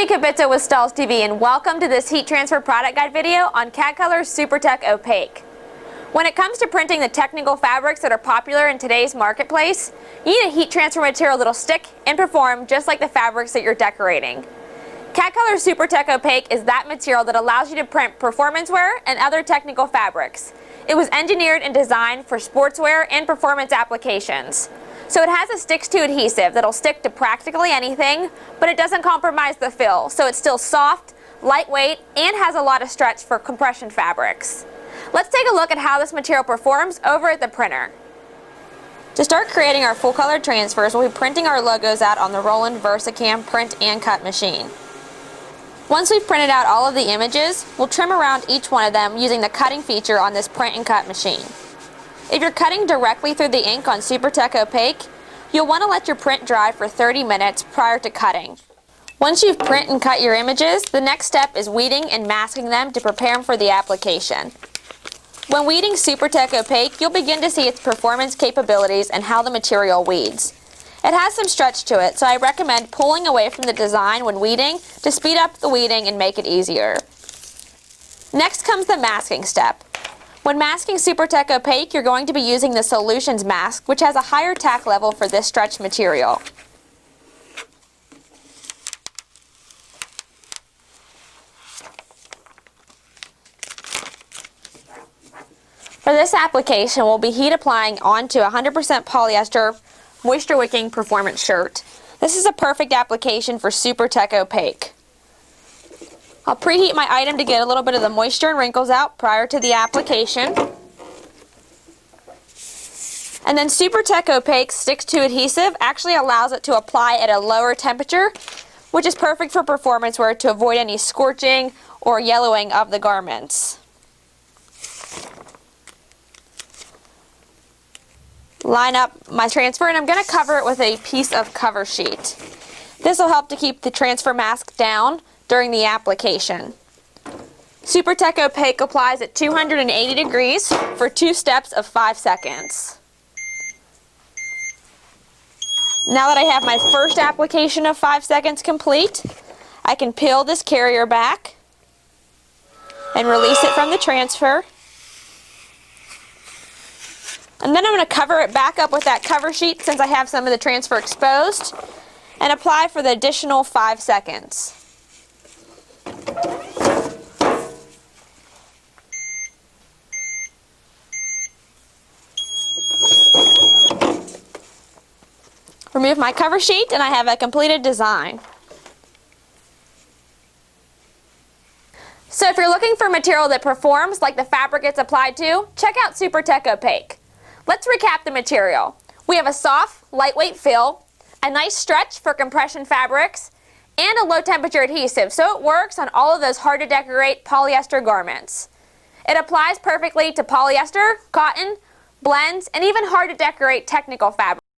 Stephanie Kibitza with Stalls TV, and welcome to this heat transfer product guide video on CAD Color's SuperTEK Opaque. When it comes to printing the technical fabrics that are popular in today's marketplace, you need a heat transfer material that'll stick and perform just like the fabrics that you're decorating. CAD Color's SuperTEK Opaque is that material that allows you to print performance wear and other technical fabrics. It was engineered and designed for sportswear and performance applications. So it has a sticks-to adhesive that'll stick to practically anything, but it doesn't compromise the fill, so it's still soft, lightweight, and has a lot of stretch for compression fabrics. Let's take a look at how this material performs over at the printer. To start creating our full color transfers, we'll be printing our logos out on the Roland VersaCAM print and cut machine. Once we've printed out all of the images, we'll trim around each one of them using the cutting feature on this print and cut machine. If you're cutting directly through the ink on SuperTEK Opaque, you'll want to let your print dry for 30 minutes prior to cutting. Once you've print and cut your images, the next step is weeding and masking them to prepare them for the application. When weeding SuperTEK Opaque, you'll begin to see its performance capabilities and how the material weeds. It has some stretch to it, so I recommend pulling away from the design when weeding to speed up the weeding and make it easier. Next comes the masking step. When masking SuperTEK Opaque, you're going to be using the Solutions mask, which has a higher tack level for this stretch material. For this application, we'll be heat applying onto a 100% polyester moisture wicking performance shirt. This is a perfect application for SuperTEK Opaque. I'll preheat my item to get a little bit of the moisture and wrinkles out prior to the application. And then SuperTEK Opaque sticks-to adhesive actually allows it to apply at a lower temperature, which is perfect for performance wear to avoid any scorching or yellowing of the garments. Line up my transfer, and I'm going to cover it with a piece of cover sheet. This will help to keep the transfer mask down during the application. SuperTEK Opaque applies at 280 degrees for 2 steps of 5 seconds. Now that I have my first application of 5 seconds complete, I can peel this carrier back and release it from the transfer. And then I'm going to cover it back up with that cover sheet since I have some of the transfer exposed, and apply for the additional 5 seconds. Remove my cover sheet and I have a completed design. So if you're looking for material that performs like the fabric it's applied to, check out SuperTEK Opaque. Let's recap the material. We have a soft, lightweight fill, a nice stretch for compression fabrics, and a low temperature adhesive, so it works on all of those hard to decorate polyester garments. It applies perfectly to polyester, cotton, blends, and even hard to decorate technical fabrics.